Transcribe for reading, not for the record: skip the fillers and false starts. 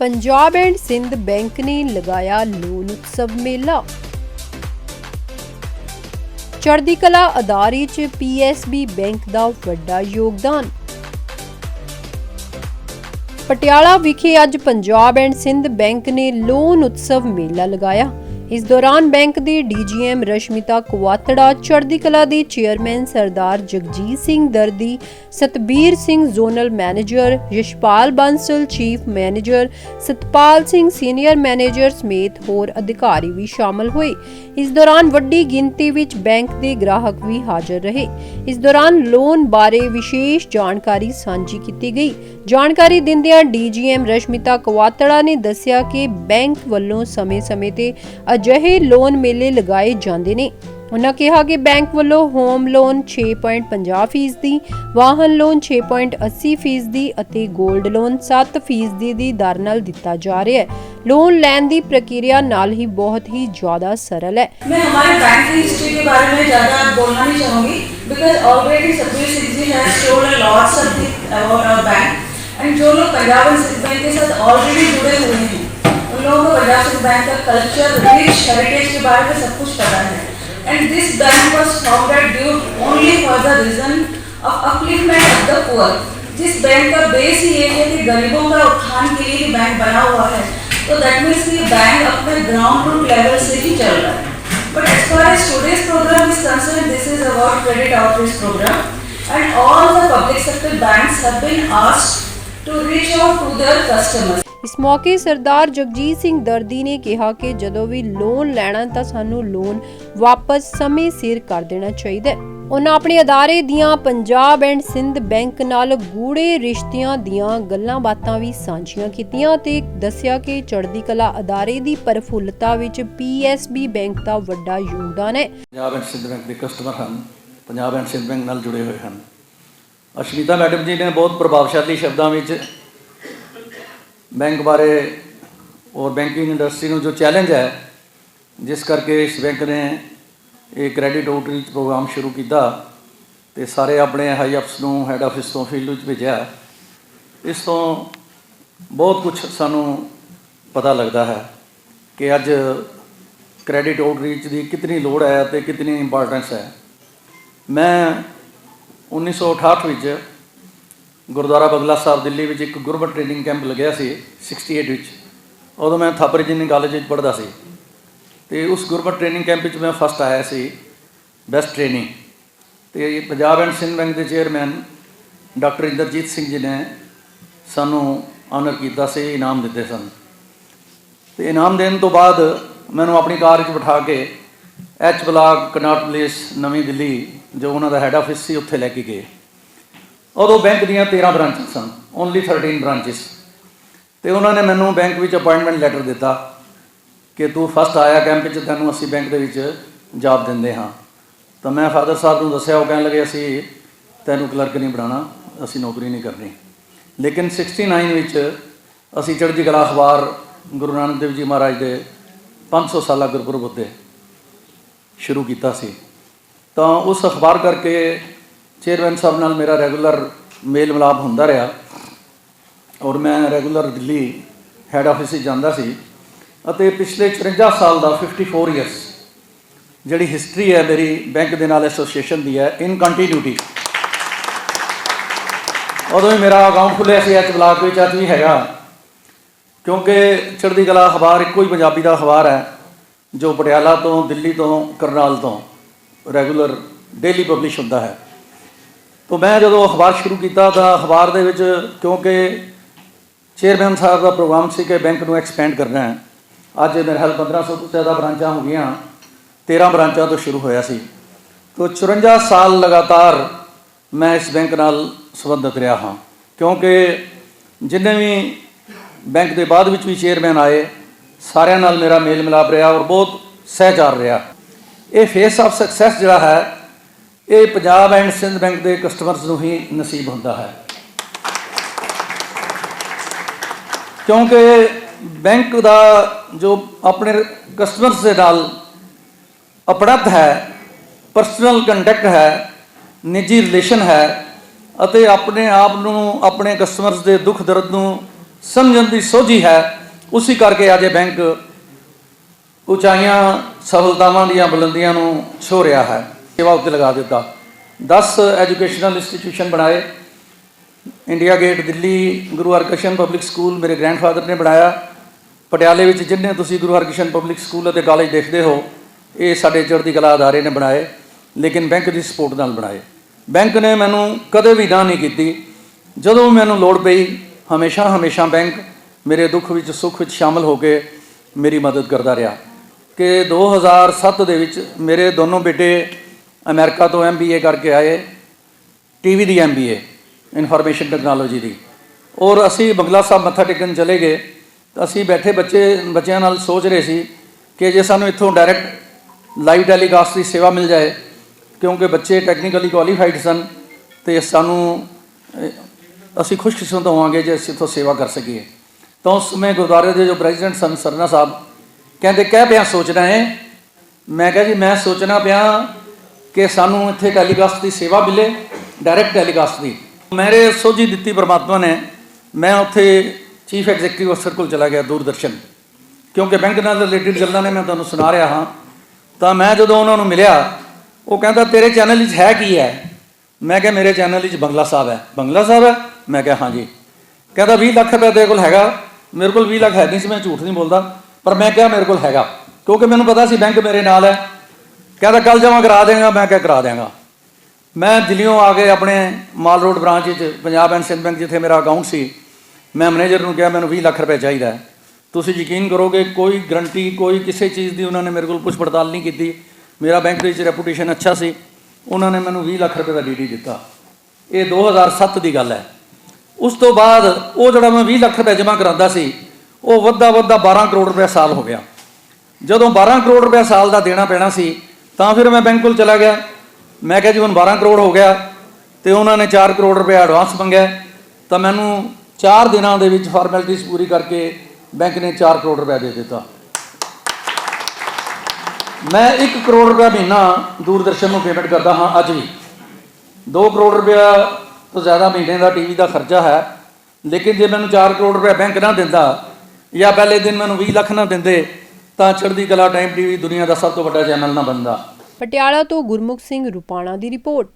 Punjab and Sind bank ने लगाया loan उत्सव मेला। चढ़दी कला अदारे च PSB बैंक दा वड्डा योगदान। पटियाला विखे अज पंजाब एंड सिंध बैंक ने लोन उत्सव मेला लगाया। इस दौरान बैंक के DGM रश्मिता कुवातड़ा, चढ़दी कला के चेयरमैन सरदार जगजीत सिंह दर्दी, Satbir Singh zonal manager, Yashpal Bansal chief manager, Satpal Singh senior manager समेत होर अधिकारी भी शामिल हुए। इस दौरान वड्डी गिनती विच बैंक के ग्राहक भी हाजिर रहे। इस दौरान लोन बारे विशेष जानकारी सांझी की गई। जानकारी दिंदियां DGM रश्मिता कुवातड़ा ने दस्सिया कि बैंक वल्लों समय-समय ते अजिहे लोन मेले लगाए जांदे ने। उन्होंने कहा कि बैंक वालों होम लोन 6.50%, वाहन लोन 6.80% ਅਤੇ गोल्ड लोन 7% ਦੀ ਦਰ ਨਾਲ ਦਿੱਤਾ ਜਾ ਰਿਹਾ ਹੈ। लोन ਲੈਣ ਦੀ प्रक्रिया नाल ही बहुत ही ज्यादा सरल है। मैं हमारे बैंक की हिस्ट्री के बारे में ज़्यादा बोलना नहीं चाहूँगी because already Satbir Singh ji has told lots about our bank and जो लोग पंजाब एंड सिंध बैंक के साथ ऑलरेडी जुड़े हुए हैं उन लोगों को पंजाब सिंध बैंक का कल्चर, रिच हेरिटेज के बारे में सब कुछ पता है। And this bank was founded due only for the reason of upliftment of the poor. जिस बैंक का बेस ही ये है कि गरीबों का उत्थान के लिए बैंक बना हुआ है, तो दैट मीन्स कि बैंक अपने ग्राउंड रूट लेवल से ही चल रहा है। But as far as today's program is concerned, this is about credit outreach program, and all the public sector banks have been asked to reach out to their customers. इस मौके सरदार जगजीत सिंह दर्दी ने कहा कि जदों भी लोन लैना तां सानू लोन वापस समय सिर कर देना चाहिए। उन्होंने अपने अदारे दियां पंजाब एंड सिंध बैंक नाल गूढ़े रिश्तियां दियां गल्लां बातां भी सांझियां कीतियां ते दस्सिया कि चढ़दी कला अदारे दी प्रफुल्लता विच PSB बैंक दा वड्डा योगदान है। पंजाब एंड सिंध बैंक दे कस्टमर हन, पंजाब एंड सिंध बैंक नाल जुड़े हुए हन। अश्मिता मैडम जी ने बहुत प्रभावशाली शब्दों में बैंक बारे और बैंकिंग इंडस्ट्री में जो चैलेंज है जिस करके इस बैंक ने एक क्रेडिट आउटरीच प्रोग्राम शुरू किया तो सारे अपने हाई अफस नूं हैड ऑफिस तो फील्ड में भेजा। इस तो बहुत कुछ सानू पता लगता है कि अज क्रेडिट आउटरीच की कितनी लोड़ है तो कितनी इंपॉर्टेंस है। मैं 1968 गुरुद्वारा बगला साहब दिल्ली में एक गुरबत ट्रेनिंग कैंप लग्या सी 68 उदों मैं थापर इंजीनियरिंग कॉलेज पढ़ता सी ते उस गुरबत ट्रेनिंग कैंप मैं फस्ट आया सी बेस्ट ट्रेनिंग तो पंजाब एंड सिंध बैंक के चेयरमैन डॉक्टर इंद्रजीत सिंह जी ने सानू ऑनर किया से इनाम दिते सन। तो इनाम देने तो बाद मैनू अपनी कार बिठा के H ब्लॉक कनॉट प्लेस नवी दिल्ली जो उन्होंने हैड ऑफिस से उत्थे लैके गए। उदों बैंक दियां 13 ब्रांचेस सन, ओनली 13 ब्रांचेस। तो उन्होंने मैनू बैंक में अपॉइंटमेंट लैटर दिता कि तू फस्ट आया कैंप तैनूं असीं बैंक दे विच जॉब दिंदे हाँ। तो मैं फादर साहब नूं दस्सिया, वो कहण लगे असीं तैनूं क्लर्क नहीं बनाना, असीं नौकरी नहीं करनी। लेकिन 69 विच असीं चढ़दी कला अखबार गुरु नानक देव जी महाराज के 500 साला गुरपुरब उत्ते शुरू किया सी। तो उस अखबार करके चेयरमैन साहब नाल मेरा रेगूलर मेल मिलाप होंदा रहा और मैं रेगूलर दिल्ली हैड ऑफिस से जाता सी। अते पिछले 54 साल का 54 ईयर्स जिहड़ी हिस्टरी है मेरी बैंक के नाल एसोसीएशन की है इन कंटीन्यूटी। उदों ही मेरा अकाउंट खुलिया सी H ब्लॉक में, अज भी हैगा, क्योंकि चढ़दी कला अखबार एको ही पंजाबी का अखबार है जो पटियाला तो, दिल्ली तो, करनाल तो रेगूलर डेली पब्लिश होता है। तो मैं जो अखबार शुरू किया तो अखबार दे विच क्योंकि चेयरमैन साहब का प्रोग्राम से कि बैंक को एक्सपेंड करना है। अज मेरे ख्याल 1500 तो ज़्यादा ब्रांचा हो गई, 13 ब्रांचा तो शुरू होया सी। तो 54 साल लगातार मैं इस बैंक नाल संबंधित रहा हाँ, क्योंकि जिन्हें भी बैंक के बाद भी चेयरमैन आए सारिਆਂ नाल मेरा मेल मिलाप रहा और बहुत सहचार रहा। ये फेस ऑफ सक्सैस जिहड़ा है ये पंजाब एंड सिंध बैंक के कस्टमर्स नूं ही नसीब होता है, क्योंकि बैंक का जो अपने कस्टमर्स के नाल अपड़त है, पर्सनल कंटैक्ट है, निजी रिलेशन है, ਅਤੇ ਆਪਣੇ ਆਪ ਨੂੰ ਆਪਣੇ ਕਸਟਮਰਸ ਦੇ ਦੁੱਖ ਦਰਦ ਨੂੰ ਸਮਝਣ ਦੀ ਸੋਝੀ ਹੈ, ਉਸੇ ਕਰਕੇ ਅੱਜ ਇਹ ਬੈਂਕ ਉਚਾਈਆਂ ਸਹੂਲਤਾਵਾਂ ਦੀਆਂ ਬੁਲੰਦੀਆਂ ਨੂੰ ਛੋਹ ਰਿਹਾ ਹੈ। ਸੇਵਾ ਉੱਤੇ ਲਗਾ ਦਿੱਤਾ। 10 ਐਜੂਕੇਸ਼ਨਲ ਇੰਸਟੀਟਿਊਸ਼ਨ ਬਣਾਏ। India gate Delhi Guru Harkrishan public school ਮੇਰੇ ਗ੍ਰੈਂਡਫਾਦਰ ਨੇ ਬਣਾਇਆ। ਪਟਿਆਲੇ ਵਿੱਚ ਜਿੰਨੇ ਤੁਸੀਂ ਗੁਰੂ ਹਰਕ੍ਰਿਸ਼ਨ ਪਬਲਿਕ ਸਕੂਲ ਅਤੇ ਕਾਲਜ ਦੇਖਦੇ ਹੋ, ਇਹ ਸਾਡੇ ਚੜ੍ਹਦੀ ਕਲਾ ਅਦਾਰੇ ਨੇ ਬਣਾਏ, ਲੇਕਿਨ ਬੈਂਕ ਦੀ ਸਪੋਰਟ ਨਾਲ ਬਣਾਏ। ਬੈਂਕ ਨੇ ਮੈਨੂੰ ਕਦੇ ਵੀ ਨਾ ਨਹੀਂ ਕੀਤੀ। ਜਦੋਂ ਮੈਨੂੰ ਲੋੜ ਪਈ ਹਮੇਸ਼ਾ ਬੈਂਕ ਮੇਰੇ ਦੁੱਖ ਵਿੱਚ ਸੁੱਖ ਵਿੱਚ ਸ਼ਾਮਲ ਹੋ ਕੇ ਮੇਰੀ ਮਦਦ ਕਰਦਾ ਰਿਹਾ। ਕਿ 2007 ਦੇ ਵਿੱਚ ਮੇਰੇ ਦੋਨੋਂ ਬੇਟੇ ਅਮਰੀਕਾ ਤੋਂ MBA ਕਰਕੇ ਆਏ, TV ਦੀ MBA ਇਨਫੋਰਮੇਸ਼ਨ ਟੈਕਨੋਲੋਜੀ ਦੀ, ਔਰ ਅਸੀਂ ਬੰਗਲਾ ਸਾਹਿਬ ਮੱਥਾ ਟੇਕਣ ਚਲੇ ਗਏ। ਤਾਂ ਅਸੀਂ ਬੈਠੇ ਬੱਚਿਆਂ ਨਾਲ ਸੋਚ ਰਹੇ ਸੀ ਕਿ ਜੇ ਸਾਨੂੰ ਇੱਥੋਂ ਡਾਇਰੈਕਟ ਲਾਈਵ ਟੈਲੀਕਾਸਟ ਦੀ ਸੇਵਾ ਮਿਲ ਜਾਏ, ਕਿਉਂਕਿ ਬੱਚੇ ਟੈਕਨੀਕਲੀ ਕੁਆਲੀਫਾਈਡ ਸਨ, ਅਤੇ ਅਸੀਂ ਖੁਸ਼ਕਿਸਮਤ ਹੋਵਾਂਗੇ ਜੇ ਅਸੀਂ ਇੱਥੋਂ ਸੇਵਾ ਕਰ ਸਕੀਏ। ਤਾਂ ਉਸ ਸਮੇਂ ਗੁਰਦੁਆਰੇ ਦੇ ਜੋ ਪ੍ਰੈਜ਼ੀਡੈਂਟ ਸਨ ਸਰਨਾ ਸਾਹਿਬ ਕਹਿੰਦੇ ਕਹਿ ਪਿਆ ਸੋਚਣਾ ਹੈ। ਮੈਂ ਕਿਹਾ ਜੀ ਮੈਂ ਸੋਚਣਾ ਪਿਆ ਕਿ ਸਾਨੂੰ ਇੱਥੇ ਟੈਲੀਕਾਸਟ ਦੀ ਸੇਵਾ ਮਿਲੇ, ਡਾਇਰੈਕਟ ਟੈਲੀਕਾਸਟ ਦੀ। ਮੇਰੇ ਸੋਝੀ ਦਿੱਤੀ ਪਰਮਾਤਮਾ ਨੇ। ਮੈਂ ਉੱਥੇ ਚੀਫ ਐਗਜ਼ੈਕਟਿਵ ਅਫਸਰ ਕੋਲ ਚਲਾ ਗਿਆ ਦੂਰਦਰਸ਼ਨ, ਕਿਉਂਕਿ ਬੈਂਕ ਨਾਲ ਰਿਲੇਟਿਡ ਗੱਲਾਂ ਨੇ ਮੈਂ ਤੁਹਾਨੂੰ ਸੁਣਾ ਰਿਹਾ ਹਾਂ। ਤਾਂ ਮੈਂ ਜਦੋਂ ਉਹਨਾਂ ਨੂੰ ਮਿਲਿਆ, ਉਹ ਕਹਿੰਦਾ ਤੇਰੇ ਚੈਨਲ ਵਿੱਚ ਹੈ ਕੀ ਹੈ? ਮੈਂ ਕਿਹਾ ਮੇਰੇ ਚੈਨਲ ਵਿੱਚ ਬੰਗਲਾ ਸਾਹਿਬ ਹੈ। ਬੰਗਲਾ ਸਾਹਿਬ ਹੈ? ਮੈਂ ਕਿਹਾ ਹਾਂਜੀ। ਕਹਿੰਦਾ 20 ਲੱਖ ਰੁਪਏ ਤੇਰੇ ਕੋਲ ਹੈਗਾ? ਮੇਰੇ ਕੋਲ 20 ਲੱਖ ਹੈ ਨਹੀਂ ਸੀ, ਮੈਂ ਝੂਠ ਨਹੀਂ ਬੋਲਦਾ, ਪਰ ਮੈਂ ਕਿਹਾ ਮੇਰੇ ਕੋਲ ਹੈਗਾ, ਕਿਉਂਕਿ ਮੈਨੂੰ ਪਤਾ ਸੀ ਬੈਂਕ ਮੇਰੇ ਨਾਲ ਹੈ। ਕਹਿੰਦਾ ਕੱਲ੍ਹ ਜਮ੍ਹਾਂ ਕਰਾ ਦੇਗਾ? ਮੈਂ ਕਿਹਾ ਕਰਾ ਦਿਆਂਗਾ। ਮੈਂ ਦਿੱਲੀੋਂ ਆ ਕੇ ਆਪਣੇ ਮਾਲ ਰੋਡ ਬ੍ਰਾਂਚ ਵਿੱਚ ਪੰਜਾਬ ਐਂਡ ਸਿੰਧ ਬੈਂਕ ਜਿੱਥੇ ਮੇਰਾ ਅਕਾਊਂਟ ਸੀ, ਮੈਂ ਮੈਨੇਜਰ ਨੂੰ ਕਿਹਾ ਮੈਨੂੰ 20 ਲੱਖ ਰੁਪਏ ਚਾਹੀਦਾ ਹੈ। ਤੁਸੀਂ ਯਕੀਨ ਕਰੋਗੇ ਕੋਈ ਗਰੰਟੀ ਕੋਈ ਕਿਸੇ ਚੀਜ਼ ਦੀ ਉਹਨਾਂ ਨੇ ਮੇਰੇ ਕੋਲ ਪੁੱਛ ਪੜਤਾਲ ਨਹੀਂ ਕੀਤੀ। ਮੇਰਾ ਬੈਂਕ ਦੇ ਵਿੱਚ ਰੈਪੂਟੇਸ਼ਨ ਅੱਛਾ ਸੀ। ਉਹਨਾਂ ਨੇ ਮੈਨੂੰ 20 ਲੱਖ ਰੁਪਏ ਦਾ DD ਦਿੱਤਾ। ਇਹ 2007 ਦੀ ਗੱਲ ਹੈ। ਉਸ ਤੋਂ ਬਾਅਦ ਉਹ ਜਿਹੜਾ ਮੈਂ 20 ਲੱਖ ਰੁਪਏ ਜਮ੍ਹਾਂ ਕਰਾਉਂਦਾ ਸੀ, ਉਹ ਵੱਧਦਾ 12 ਕਰੋੜ ਰੁਪਏ ਸਾਲ ਹੋ ਗਿਆ। ਜਦੋਂ 12 ਕਰੋੜ ਰੁਪਏ ਸਾਲ ਦਾ ਦੇਣਾ ਪੈਣਾ ਸੀ, ਤਾਂ ਫਿਰ ਮੈਂ ਬੈਂਕ ਕੋਲ ਚਲਾ ਗਿਆ। ਮੈਂ ਕਿਹਾ ਜੀ ਹੁਣ 12 ਕਰੋੜ ਹੋ ਗਿਆ, ਅਤੇ ਉਹਨਾਂ ਨੇ 4 ਕਰੋੜ ਰੁਪਏ ਐਡਵਾਂਸ ਮੰਗਿਆ। ਤਾਂ ਮੈਨੂੰ 4 ਦਿਨਾਂ ਦੇ ਵਿੱਚ ਫਾਰਮੈਲਿਟੀਜ਼ ਪੂਰੀ ਕਰਕੇ ਬੈਂਕ ਨੇ 4 ਕਰੋੜ ਰੁਪਏ ਦੇ ਦਿੱਤਾ। ਮੈਂ 1 ਕਰੋੜ ਰੁਪਏ ਮਹੀਨਾ ਦੂਰਦਰਸ਼ਨ ਨੂੰ ਪੇਮੈਂਟ ਕਰਦਾ ਹਾਂ ਅੱਜ ਵੀ। 2 ਕਰੋੜ ਰੁਪਇਆ ਤੋਂ ਜ਼ਿਆਦਾ ਮਹੀਨੇ ਦਾ TV ਦਾ ਖਰਚਾ ਹੈ, ਲੇਕਿਨ ਜੇ ਮੈਨੂੰ 4 ਕਰੋੜ ਰੁਪਏ ਬੈਂਕ ਨਾ ਦਿੰਦਾ ਜਾਂ ਪਹਿਲੇ ਦਿਨ ਮੈਨੂੰ 20 ਲੱਖ ਨਾ ਦਿੰਦੇ, ਤਾਂ ਚੜ੍ਹਦੀ ਕਲਾ ਟਾਈਮ TV ਦੁਨੀਆ ਦਾ ਸਭ ਤੋਂ ਵੱਡਾ ਚੈਨਲ ਨਾ ਬਣਦਾ। ਪਟਿਆਲਾ ਤੋਂ ਗੁਰਮੁਖ ਸਿੰਘ ਰੁਪਾਣਾ ਦੀ ਰਿਪੋਰਟ।